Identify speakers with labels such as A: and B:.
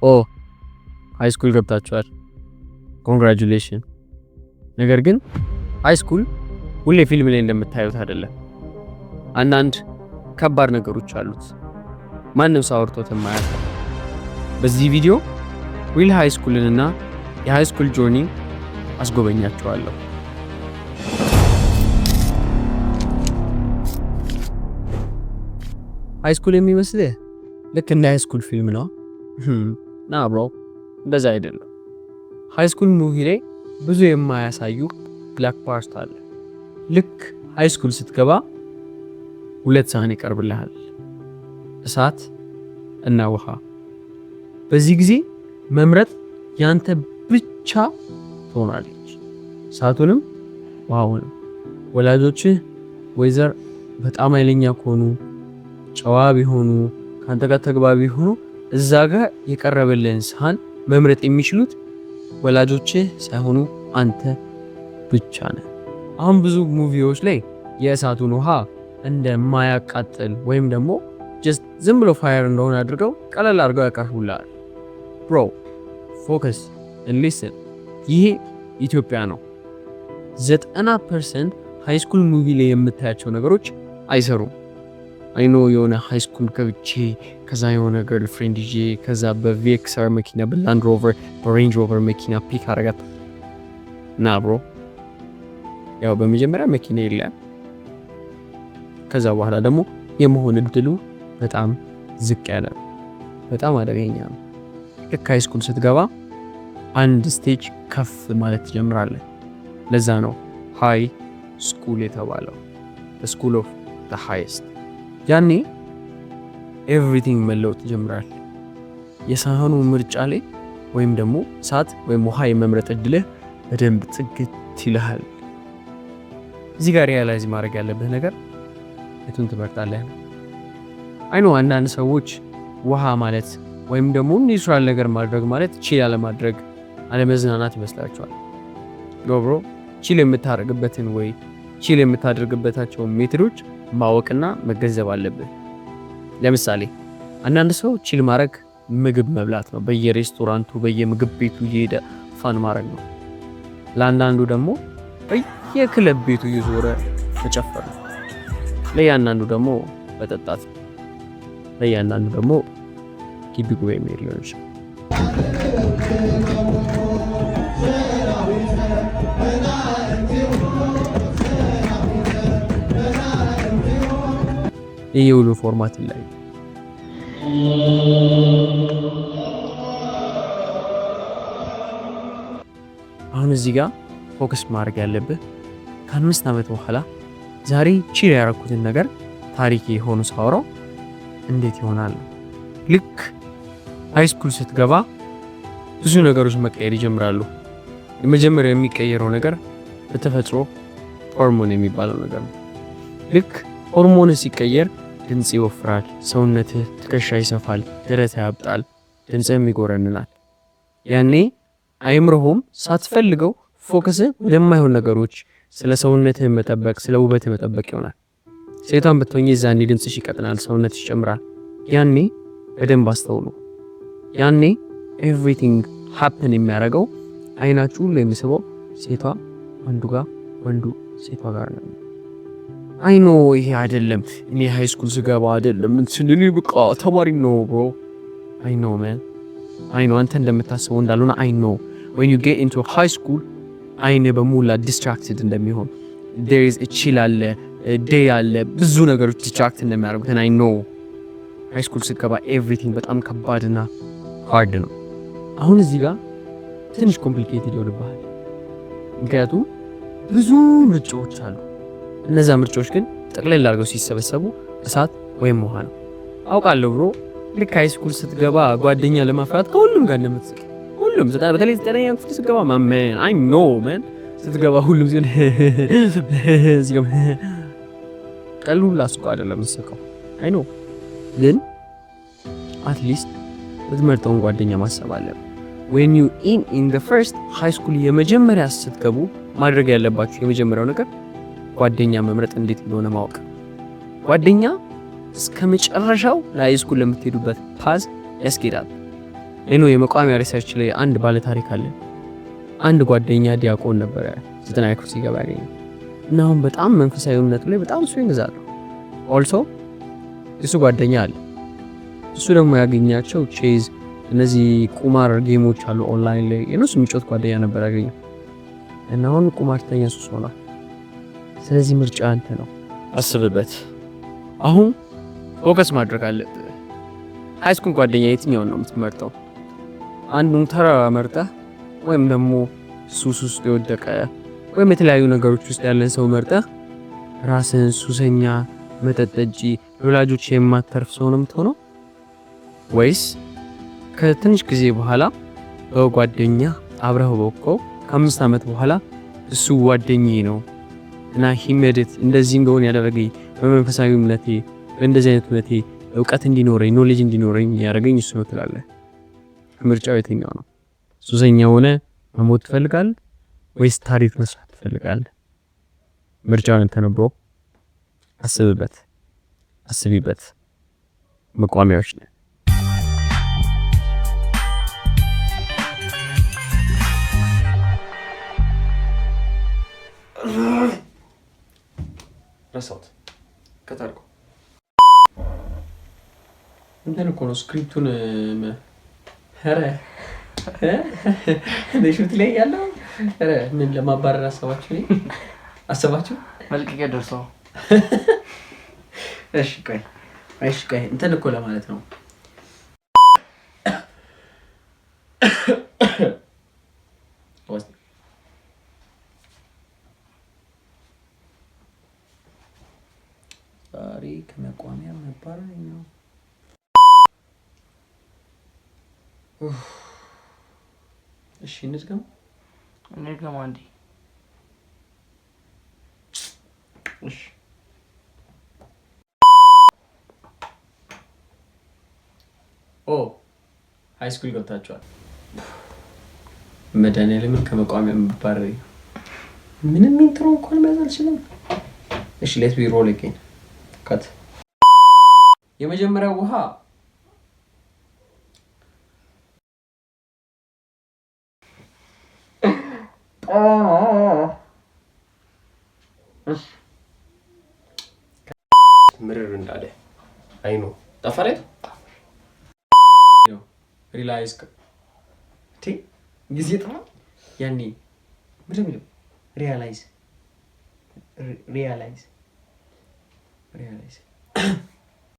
A: ኦ ሃይ ስኩል ገብታችኋል፣ ኮንግራቹሌሽን። ነገር ግን ሃይ ስኩል ሁሌ ፊልም ላይ እንደምታዩት አይደለም። አንዳንድ ከባድ ነገሮች አሉት፣ ማንም ሰው አውርቶት የማያውቅ። በዚህ ቪዲዮ ሪል ሃይ ስኩልንና የሃይ ስኩል ጆርኒ አስጎበኛችኋለሁ። ሃይ ስኩል የሚመስልህ ልክ እንደ ሃይ ስኩል ፊልም ነው? ና ብሮ፣ እንደዛ አይደለም። ሃይ ስኩል ሙቪ ላይ ብዙ የማያሳዩ ብላክ ፓርት አለ። ልክ ሃይ ስኩል ስትገባ ሁለት ሳህን ይቀርብልሃል፣ እሳት እና ውሃ። በዚህ ጊዜ መምረጥ ያንተ ብቻ ትሆናለች፣ እሳቱንም ውሃውንም። ወላጆችህ ወይዘር በጣም ኃይለኛ ከሆኑ፣ ጨዋ ቢሆኑ፣ ካንተ ጋር ተግባቢ ቢሆኑ እዛ ጋር የቀረበልህን ሳህን መምረጥ የሚችሉት ወላጆችህ ሳይሆኑ አንተ ብቻ ነህ። አሁን ብዙ ሙቪዎች ላይ የእሳቱን ውሃ እንደማያቃጥል ወይም ደግሞ ጀስት ዝም ብሎ ፋየር እንደሆነ አድርገው ቀለል አድርገው ያቀርቡልሃል። ብሮ ፎከስ ኤንድ ሊስን። ይሄ ኢትዮጵያ ነው። 90% ሃይ ስኩል ሙቪ ላይ የምታያቸው ነገሮች አይሰሩም። አይኖ የሆነ ሃይ ስኩል ገብቼ ከዛ የሆነ ገርልፍሬንድ ይዤ ከዛ በቪኤክስአር መኪና በላንድ ሮቨር በሬንጅ ሮቨር መኪና ፒክ አረጋት ና ብሮ። ያው በመጀመሪያ መኪና የለም፣ ከዛ በኋላ ደግሞ የመሆን እድሉ በጣም ዝቅ ያለ፣ በጣም አደገኛ ነው። ልክ ሃይ ስኩል ስትገባ አንድ ስቴጅ ከፍ ማለት ትጀምራለህ። ለዛ ነው ሃይ ስኩል የተባለው፣ ስኩል ኦፍ ዘ ሃይስት። ያኔ ኤቭሪቲንግ መለወጥ ትጀምራል። የሳህኑ ምርጫ ላይ ወይም ደግሞ እሳት ወይም ውሃ የመምረጥ እድልህ በደንብ ጥግት ይልሃል። እዚህ ጋር ሪያላይዝ ማድረግ ያለብህ ነገር የቱን ትመርጣለህ? አይኖ አንዳንድ ሰዎች ውሃ ማለት ወይም ደግሞ ኒውትራል ነገር ማድረግ ማለት ቺል አለማድረግ አለመዝናናት ይመስላቸዋል። ብሮ ቺል የምታደርግበትን ወይ ቺል የምታደርግበታቸውን ሜትዶች ማወቅና መገንዘብ አለብህ። ለምሳሌ አንዳንድ ሰው ቺል ማድረግ ምግብ መብላት ነው፣ በየሬስቶራንቱ በየምግብ ቤቱ እየሄደ ፋን ማድረግ ነው። ለአንዳንዱ ደግሞ በየክለብ ቤቱ እየዞረ መጨፈር ነው። ለያንዳንዱ ደግሞ መጠጣት ነው። ለያንዳንዱ ደግሞ ግቢ ጉባኤ መሄድ ሊሆን ይችላል። ይሄ ሁሉ ፎርማት ላይ አሁን እዚህ ጋር ፎከስ ማድረግ ያለብህ ከ5 ዓመት በኋላ ዛሬ ቺል ያደረኩትን ነገር ታሪክ የሆኑ ሳወራው እንዴት ይሆናል? ልክ ሃይ ስኩል ስትገባ ብዙ ነገሮች መቀየር ይጀምራሉ። የመጀመሪያው የሚቀየረው ነገር በተፈጥሮ ሆርሞን የሚባለው ነገር ነው። ልክ ሆርሞን ሲቀየር ድምጽ ይወፍራል፣ ሰውነትህ ትከሻ ይሰፋል፣ ደረት ያብጣል፣ ድምጽህም ይጎረንናል። ያኔ አይምሮህም ሳትፈልገው ፎከስ ወደማይሆን ነገሮች፣ ስለ ሰውነትህ መጠበቅ፣ ስለ ውበትህ መጠበቅ ይሆናል። ሴቷን ብትሆኚ ዛኔ ድምጽሽ ይቀጥናል፣ ሰውነትሽ ይጨምራል። ያኔ በደንብ አስተውሉ። ያኔ ኤቭሪቲንግ ሃፕን የሚያደርገው አይናችሁ ሁሉ የሚስበው ሴቷ ወንዱ ጋር፣ ወንዱ ሴቷ ጋር ነው። አይኖ ይሄ አይደለም እኔ ሃይ ስኩል ስገባ አይደለም እንትን በቃ ተማሪ ነው ብሮ። አይኖ ማን አይኖ አንተ እንደምታስበው እንዳልሆነ አይኖ when you get into high school አይኔ በሙላ distracted እንደሚሆን there is a chill አለ day አለ ብዙ ነገሮች distract እንደሚያደርጉት and I know ሃይ ስኩል ስትገባ ኤቭሪቲንግ በጣም ከባድና ሃርድ ነው። አሁን እዚህ ጋር ትንሽ ኮምፕሊኬትድ ይሆንብሃል፣ ምክንያቱም ብዙ ምርጫዎች አሉ። እነዛ ምርጫዎች ግን ጠቅለል አድርገው ሲሰበሰቡ እሳት ወይም ውሃ ነው። አውቃለሁ ብሮ ልክ ሃይ ስኩል ስትገባ ጓደኛ ለማፍራት ከሁሉም ጋር እንደምትስቅ፣ ሁሉም በተለይ 9ኛ ክፍል ስትገባ ማመን አይ ኖ ማን ስትገባ ሁሉም ሲገባ ቀሉ ላስቆ አይደለም የምትስቀው አይ ኖ። ግን አትሊስት ብትመርጠውን ጓደኛ ማሰብ አለብህ። when you in the first high school የመጀመሪያ ስትገቡ ማድረግ ያለባችሁ የመጀመሪያው ነገር ጓደኛ መምረጥ እንዴት እንደሆነ ማወቅ። ጓደኛ እስከ መጨረሻው ለሃይ ስኩል ለምትሄዱበት ፓዝ ያስኬዳል። የመቋሚያ ሪሰርች ላይ አንድ ባለ ታሪክ አለ። አንድ ጓደኛ ዲያቆን ነበረ 9 ክፍል ሲገባ ያገኘው እና አሁን በጣም መንፈሳዊ እምነቱ ላይ በጣም እሱ ይንዛል። ኦልሶ እሱ ጓደኛ አለ። እሱ ደግሞ ያገኛቸው ቼዝ እነዚህ ቁማር ጌሞች አሉ ኦንላይን ላይ የነሱ የሚጮት ጓደኛ ነበር ያገኘው እና አሁን ቁማርተኛ ሱስ ሆኗል። ስለዚህ ምርጫ አንተ ነው፣ አስብበት። አሁን ፎከስ ማድረግ አለብህ። ሃይስኩል ጓደኛ የትኛውን ነው የምትመርጠው? አንዱን ተራ መርጠህ ወይም ደግሞ ሱስ ውስጥ የወደቀ ወይም የተለያዩ ነገሮች ውስጥ ያለን ሰው መርጠህ ራስህን ሱሰኛ መጠጥ ጠጪ ለወላጆች የማትተርፍ ሰው ነው የምትሆነው? ወይስ ከትንሽ ጊዜ በኋላ በጓደኛ አብረህ በቆው ከ5 ዓመት በኋላ እሱ ጓደኛዬ ነው እና ሂመድት እንደዚህ እንደሆነ ያደረገኝ በመንፈሳዊ እምነቴ በእንደዚህ አይነት እምነቴ እውቀት እንዲኖረኝ ኖሌጅ እንዲኖረኝ ያደረገኝ እሱ ነው ትላለህ? ምርጫው የትኛው ነው? ሱሰኛ ሆነ መሞት ትፈልጋለህ ወይስ ታሪክ መስራት ትፈልጋለህ? ምርጫውን ተነብሮ አስብበት፣ አስቢበት። መቋሚያዎች ነን። ረሳሁት ከታርኩ እንትን እኮ ነው ስክሪፕቱን ኧረ ለሹት ላይ ያለው ኧረ ምን ለማባረር አሰባችሁ
B: መልቀቂያ ደርሰው።
A: እሺ ቆይ እንትን እኮ ለማለት ነው ዛሬ ከመቋሚያ መባረር ነው። እሺ እንድገም
B: አንዴ።
A: እሺ ሃይስኩል ገብታችኋል? መድኃኒዓለምን ከመቋሚያ መባረር ምንም ኢንትሮ እንኳን መያዝ አልችልም። እሺ ሌት ቢ ሮል አጌን ካት የመጀመሪያው ውሃ ምርር እንዳለ አይኑ ጠፈረ ሪላይዝ ጊዜ ጥማ ያኔ ምንም ሪያላይዝ